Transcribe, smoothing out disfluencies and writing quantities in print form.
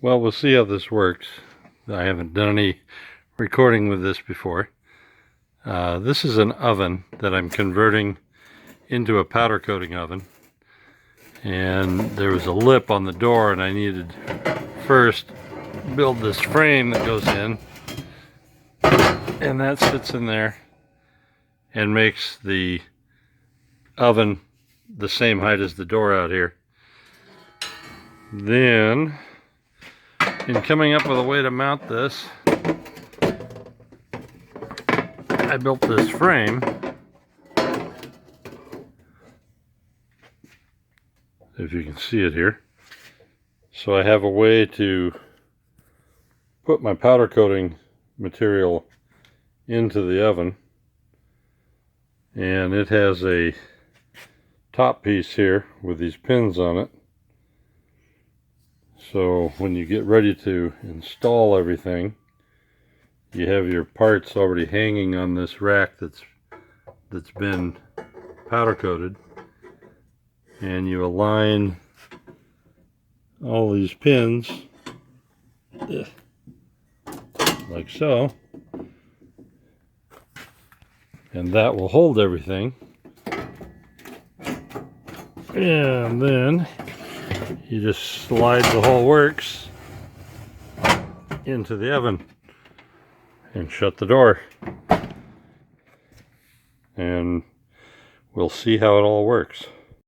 Well, we'll see how this works. I haven't done any recording with this before. This is an oven that I'm converting into a powder coating oven. And there was a lip on the door, and I needed first build this frame that goes in. And that sits in there and makes the oven the same height as the door out here. Then, in coming up with a way to mount this, I built this frame. If you can see it here. So I have a way to put my powder coating material into the oven. And it has a top piece here with these pins on it. So when you get ready to install everything, you have your parts already hanging on this rack that's been powder coated, and you align all these pins like so, and that will hold everything. And then you just slide the whole works into the oven and shut the door, and we'll see how it all works.